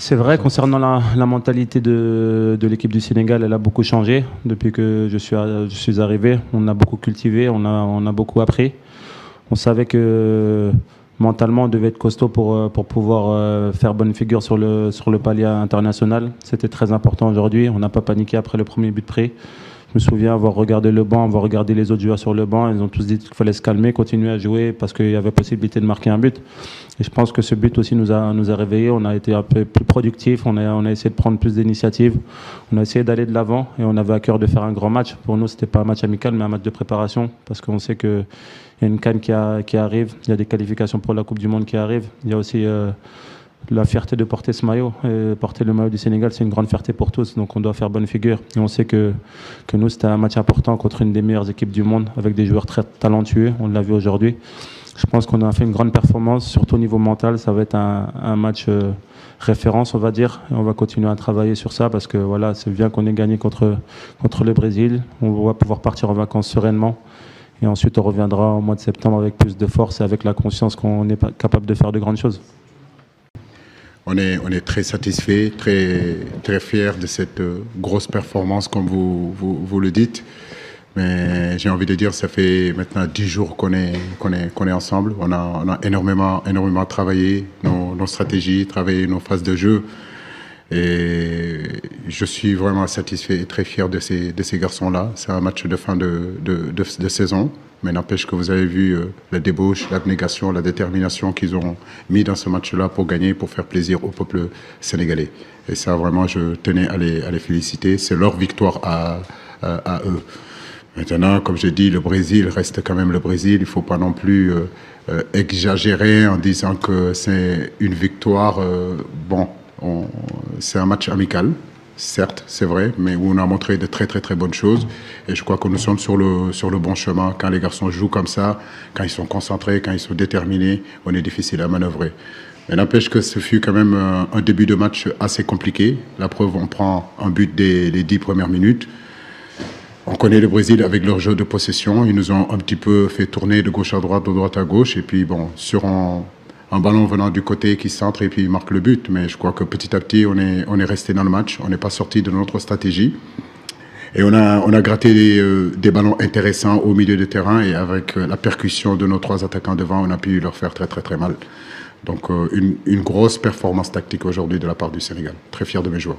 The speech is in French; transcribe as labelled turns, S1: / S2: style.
S1: C'est vrai, concernant la mentalité de l'équipe du Sénégal, elle a beaucoup changé depuis que je suis arrivé. On a beaucoup cultivé, on a beaucoup appris. On savait que mentalement, on devait être costaud pour pouvoir faire bonne figure sur le palier international. C'était très important aujourd'hui. On n'a pas paniqué après le premier but pris. Je me souviens avoir regardé le banc, avoir regardé les autres joueurs sur le banc. Ils ont tous dit qu'il fallait se calmer, continuer à jouer parce qu'il y avait possibilité de marquer un but. Et je pense que ce but aussi nous a réveillés. On a été un peu plus productifs. On a essayé de prendre plus d'initiatives. On a essayé d'aller de l'avant et on avait à cœur de faire un grand match. Pour nous, ce n'était pas un match amical, mais un match de préparation parce qu'on sait qu'il y a une CAN qui arrive. Il y a des qualifications pour la Coupe du Monde qui arrivent. Il y a aussi la fierté de porter ce maillot. Et porter le maillot du Sénégal, c'est une grande fierté pour tous. Donc on doit faire bonne figure. Et on sait que nous, c'était un match important contre une des meilleures équipes du monde, avec des joueurs très talentueux. On l'a vu aujourd'hui. Je pense qu'on a fait une grande performance, surtout au niveau mental. Ça va être un match référence, on va dire. Et on va continuer à travailler sur ça parce que voilà, c'est bien qu'on ait gagné contre le Brésil. On va pouvoir partir en vacances sereinement. Et ensuite, on reviendra au mois de septembre avec plus de force et avec la conscience qu'on est capable de faire de grandes choses.
S2: On est très satisfait, très fier de cette grosse performance, comme vous le dites. Mais j'ai envie de dire, ça fait maintenant 10 jours qu'on est ensemble. On a énormément travaillé nos stratégies, travaillé nos phases de jeu. Et je suis vraiment satisfait et très fier de ces garçons-là. C'est un match de fin de saison. Mais n'empêche que vous avez vu la débauche, l'abnégation, la détermination qu'ils ont mis dans ce match-là pour gagner, pour faire plaisir au peuple sénégalais. Et ça, vraiment, je tenais à les féliciter. C'est leur victoire à eux. Maintenant, comme je dis, le Brésil reste quand même le Brésil. Il ne faut pas non plus exagérer en disant que c'est une victoire. C'est un match amical. Certes, c'est vrai, mais où on a montré de très bonnes choses. Et je crois que nous sommes sur le bon chemin. Quand les garçons jouent comme ça, quand ils sont concentrés, quand ils sont déterminés, on est difficile à manœuvrer. Mais n'empêche que ce fut quand même un début de match assez compliqué. La preuve, on prend un but dès les 10 premières minutes. On connaît le Brésil avec leur jeu de possession. Ils nous ont un petit peu fait tourner de gauche à droite, de droite à gauche. Et puis, bon, sur un ballon venant du côté qui centre et puis il marque le but. Mais je crois que petit à petit, on est resté dans le match. On n'est pas sorti de notre stratégie. Et on a gratté des ballons intéressants au milieu de terrain. Et avec la percussion de nos 3 attaquants devant, on a pu leur faire très mal. Donc une grosse performance tactique aujourd'hui de la part du Sénégal. Très fier de mes joueurs.